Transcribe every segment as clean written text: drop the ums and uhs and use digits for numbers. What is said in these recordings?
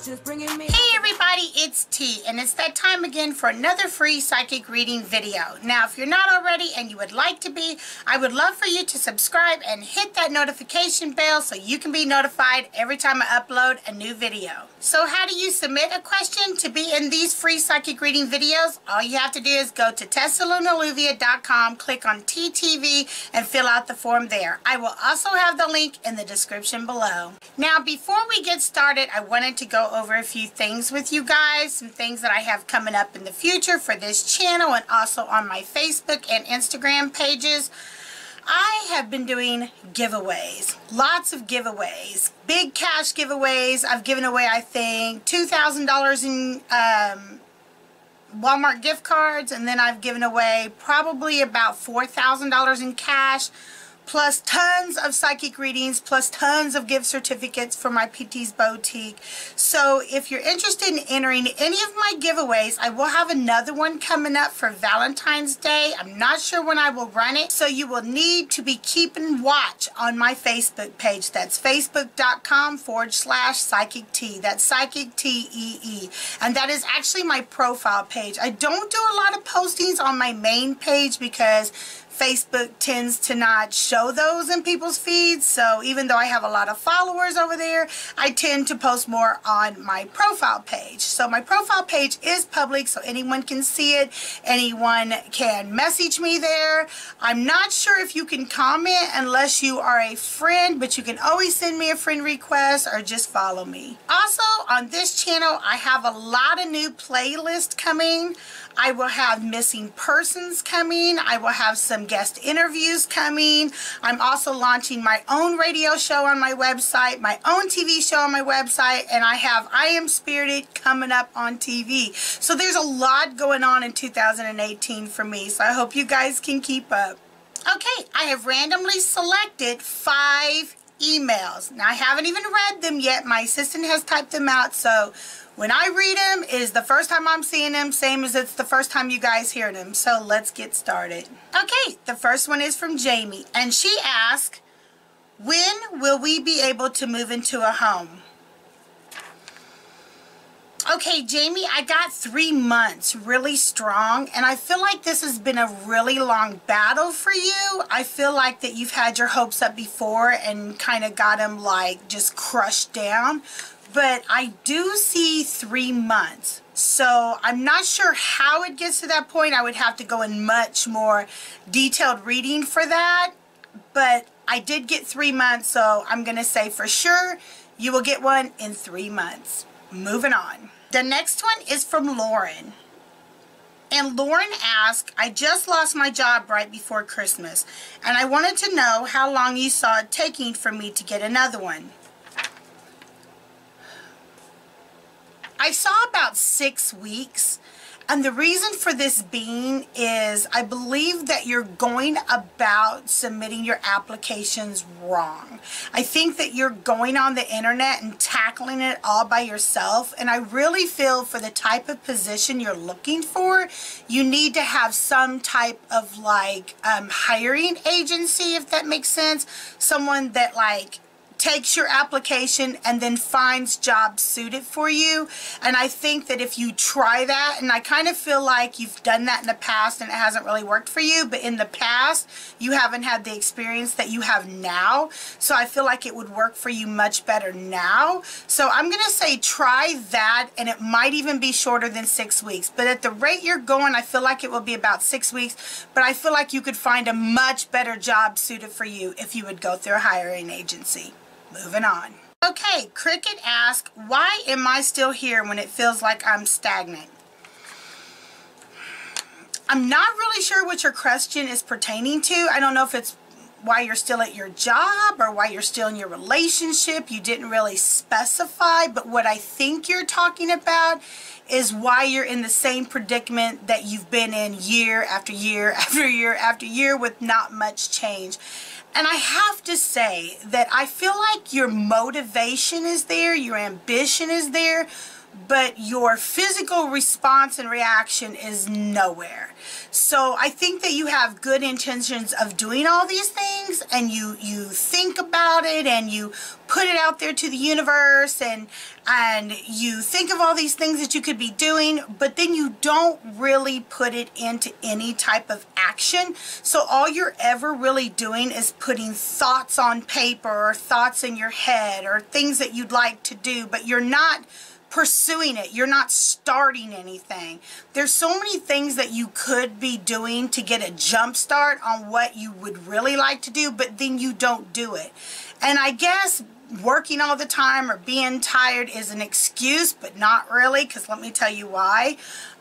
Hey everybody, it's T, and it's that time again for another free psychic reading video. Now, if you're not already and you would like to be, I would love for you to subscribe and hit that notification bell so you can be notified every time I upload a new video. So how do you submit a question to be in these free psychic reading videos? All you have to do is go to TessaLunaLluvia.com, click on TeeTV, and fill out the form there. I will also have the link in the description below. Now, before we get started, I wanted to go over a few things with you guys, some things that I have coming up in the future for this channel and also on my Facebook and Instagram pages. I have been doing giveaways, lots of giveaways, big cash giveaways. I've given away, I think, $2,000 in Walmart gift cards, and then I've given away probably about $4,000 in cash, plus tons of psychic readings, plus tons of gift certificates for my PT's Boutique. So if you're interested in entering any of my giveaways, I will have another one coming up for Valentine's Day. I'm not sure when I will run it, so you will need to be keeping watch on my Facebook page. That's facebook.com/Psychic T. That's Psychic TEE. And that is actually my profile page. I don't do a lot of postings on my main page because Facebook tends to not show those in people's feeds, so even though I have a lot of followers over there, I tend to post more on my profile page. So my profile page is public, so anyone can see it. Anyone can message me there. I'm not sure if you can comment unless you are a friend, but you can always send me a friend request or just follow me. Also, on this channel, I have a lot of new playlists coming. I will have missing persons coming. I will have some guest interviews coming. I'm also launching my own radio show on my website, my own TV show on my website, and I have I Am Spirited coming up on TV. So there's a lot going on in 2018 for me, so I hope you guys can keep up. Okay, I have randomly selected 5 emails. Now, I haven't even read them yet. My assistant has typed them out, so when I read them, it is the first time I'm seeing them, same as it's the first time you guys hear them. So let's get started. Okay, the first one is from Jamie, and she asked, when will we be able to move into a home? Okay, Jamie, I got 3 months really strong, and I feel like this has been a really long battle for you. I feel like that you've had your hopes up before and kind of got them like just crushed down. But I do see 3 months. So I'm not sure how it gets to that point. I would have to go in much more detailed reading for that. But I did get 3 months, so I'm going to say for sure you will get one in 3 months. Moving on. The next one is from Lauren. And Lauren asked, I just lost my job right before Christmas, and I wanted to know how long you saw it taking for me to get another one. I saw about 6 weeks, and the reason for this being is I believe that you're going about submitting your applications wrong. I think that you're going on the internet and tackling it all by yourself, and I really feel for the type of position you're looking for, you need to have some type of like hiring agency, if that makes sense. Someone that like takes your application and then finds jobs suited for you. And I think that if you try that, and I kind of feel like you've done that in the past and it hasn't really worked for you, but in the past you haven't had the experience that you have now, so I feel like it would work for you much better now. So I'm gonna say try that, and it might even be shorter than 6 weeks, but at the rate you're going, I feel like it will be about 6 weeks, but I feel like you could find a much better job suited for you if you would go through a hiring agency. Moving on. Okay, Cricket asked, why am I still here when it feels like I'm stagnant? I'm not really sure what your question is pertaining to. I don't know if it's why you're still at your job or why you're still in your relationship. You didn't really specify, but what I think you're talking about is why you're in the same predicament that you've been in year after year after year after year with not much change. And I have to say that I feel like your motivation is there, your ambition is there, but your physical response and reaction is nowhere. So I think that you have good intentions of doing all these things, and you think about it and you put it out there to the universe, and you think of all these things that you could be doing, but then you don't really put it into any type of action. So all you're ever really doing is putting thoughts on paper or thoughts in your head or things that you'd like to do, but you're not pursuing it. You're not starting anything. There's so many things that you could be doing to get a jump start on what you would really like to do, but then you don't do it. And I guess working all the time or being tired is an excuse, but not really, because let me tell you why.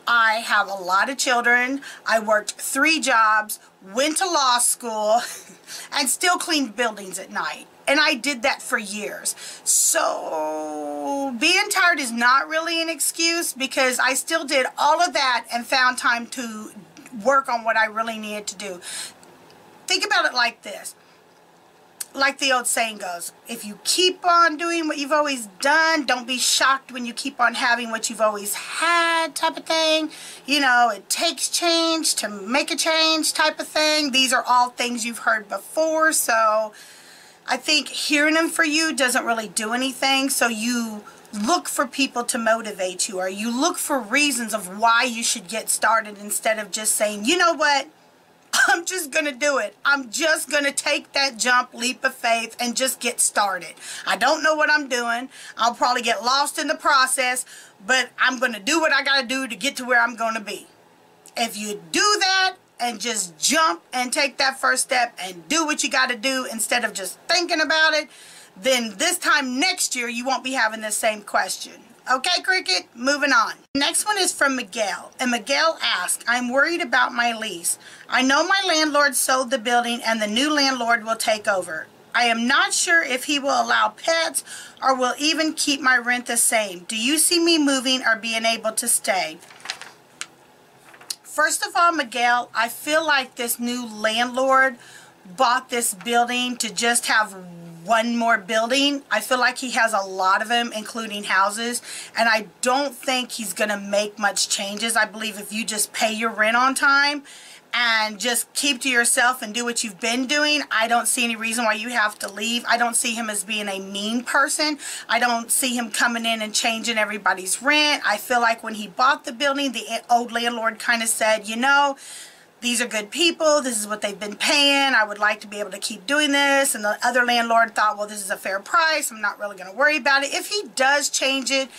I have a lot of children. I worked 3 jobs, went to law school, and still cleaned buildings at night. And I did that for years. So being tired is not really an excuse, because I still did all of that and found time to work on what I really needed to do. Think about it like this. Like the old saying goes, if you keep on doing what you've always done, don't be shocked when you keep on having what you've always had, type of thing. You know, it takes change to make a change, type of thing. These are all things you've heard before, so I think hearing them for you doesn't really do anything. So you look for people to motivate you, or you look for reasons of why you should get started, instead of just saying, you know what, I'm just going to do it. I'm just going to take that jump, leap of faith, and just get started. I don't know what I'm doing. I'll probably get lost in the process, but I'm going to do what I got to do to get to where I'm going to be. If you do that and just jump and take that first step and do what you got to do instead of just thinking about it, then this time next year you won't be having the same question. Okay, Cricket, moving on. Next one is from Miguel, and Miguel asks, I'm worried about my lease. I know my landlord sold the building and the new landlord will take over. I am not sure if he will allow pets or will even keep my rent the same. Do you see me moving or being able to stay? First of all, Miguel, I feel like this new landlord bought this building to just have one more building. I feel like he has a lot of them, including houses, and I don't think he's going to make much changes. I believe if you just pay your rent on time and just keep to yourself and do what you've been doing, I don't see any reason why you have to leave. I don't see him as being a mean person. I don't see him coming in and changing everybody's rent. I feel like when he bought the building, the old landlord kind of said, you know, these are good people, this is what they've been paying, I would like to be able to keep doing this. And the other landlord thought, well, this is a fair price, I'm not really going to worry about it. If he does change it,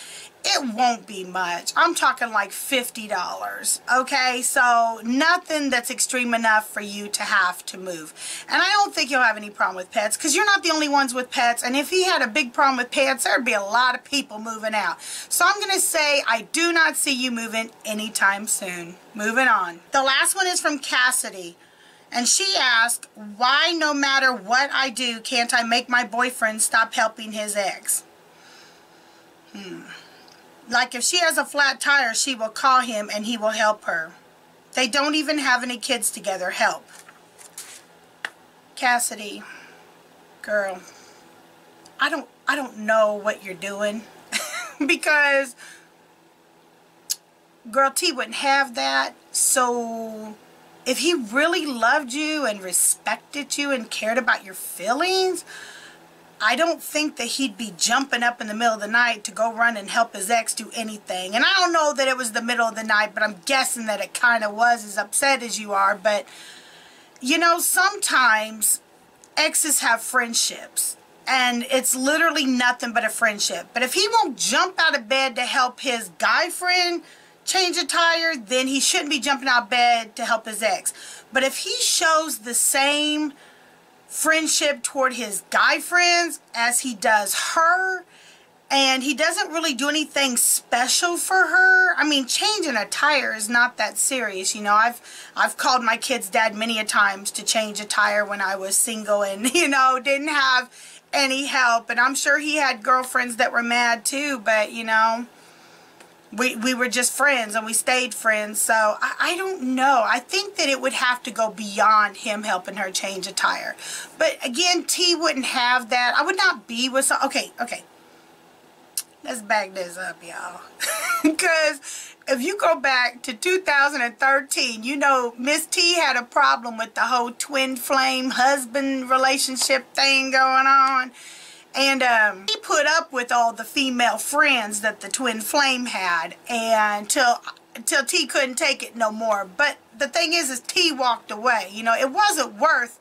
it won't be much. I'm talking like $50, okay? So nothing that's extreme enough for you to have to move. And I don't think you'll have any problem with pets, because you're not the only ones with pets. And if he had a big problem with pets, there'd be a lot of people moving out. So I'm going to say I do not see you moving anytime soon. Moving on. The last one is from Cassidy. And she asked, why no matter what I do, can't I make my boyfriend stop helping his ex? Like if she has a flat tire, she will call him and he will help her. They don't even have any kids together. Help. Cassidy, girl, I don't know what you're doing because girl, T wouldn't have that. So if he really loved you and respected you and cared about your feelings, I don't think that he'd be jumping up in the middle of the night to go run and help his ex do anything. And I don't know that it was the middle of the night, but I'm guessing that it kind of was, as upset as you are. But, you know, sometimes exes have friendships, and it's literally nothing but a friendship. But if he won't jump out of bed to help his guy friend change a tire, then he shouldn't be jumping out of bed to help his ex. But if he shows the same friendship toward his guy friends as he does her, and he doesn't really do anything special for her. I mean, changing a tire is not that serious. You know, I've called my kid's dad many a times to change a tire when I was single and, you know, didn't have any help. And I'm sure he had girlfriends that were mad too, but, you know, we were just friends and we stayed friends. So I don't know. I think that it would have to go beyond him helping her change a tire. But again, T wouldn't have that. I would not be with some. Okay. let's back this up, y'all. Because if you go back to 2013, you know, Miss T had a problem with the whole twin flame husband relationship thing going on. And he put up with all the female friends that the twin flame had, and until T couldn't take it no more. But the thing is T walked away. You know, it wasn't worth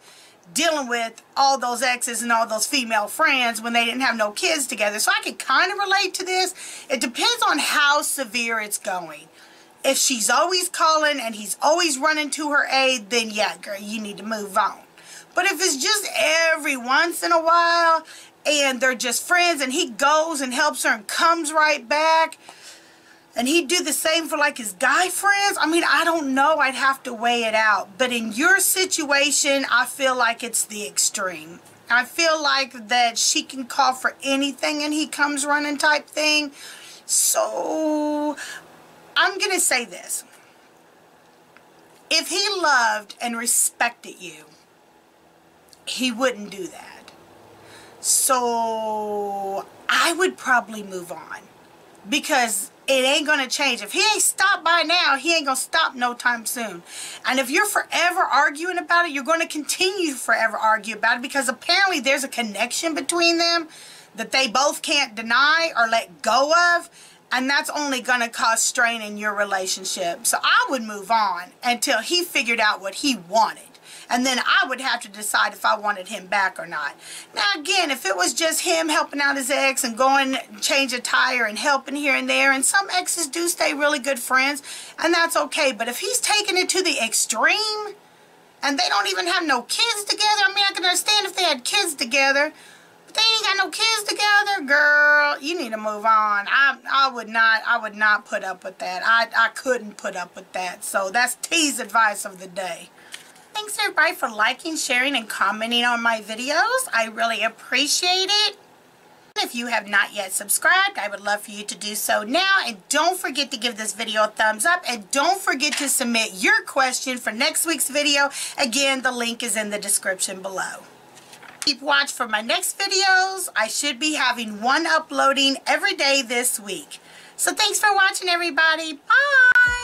dealing with all those exes and all those female friends when they didn't have no kids together. So I can kind of relate to this. It depends on how severe it's going. If she's always calling and he's always running to her aid, then yeah, girl, you need to move on. But if it's just every once in a while and they're just friends and he goes and helps her and comes right back, and he'd do the same for like his guy friends, I mean, I don't know. I'd have to weigh it out. But in your situation, I feel like it's the extreme. I feel like that she can call for anything and he comes running type thing. So I'm going to say this. If he loved and respected you, he wouldn't do that. So I would probably move on, because it ain't going to change. If he ain't stopped by now, he ain't going to stop no time soon. And if you're forever arguing about it, you're going to continue to forever argue about it, because apparently there's a connection between them that they both can't deny or let go of. And that's only going to cause strain in your relationship. So I would move on until he figured out what he wanted. And then I would have to decide if I wanted him back or not. Now again, if it was just him helping out his ex and going change a tire and helping here and there, and some exes do stay really good friends, and that's okay. But if he's taking it to the extreme and they don't even have no kids together, I mean, I can understand if they had kids together, but they ain't got no kids together, girl, you need to move on. I would not put up with that. I couldn't put up with that. So that's T's advice of the day. Thanks everybody for liking, sharing, and commenting on my videos. I really appreciate it. If you have not yet subscribed, I would love for you to do so now. And don't forget to give this video a thumbs up. And don't forget to submit your question for next week's video. Again, the link is in the description below. Keep watch for my next videos. I should be having one uploading every day this week. So thanks for watching, everybody. Bye!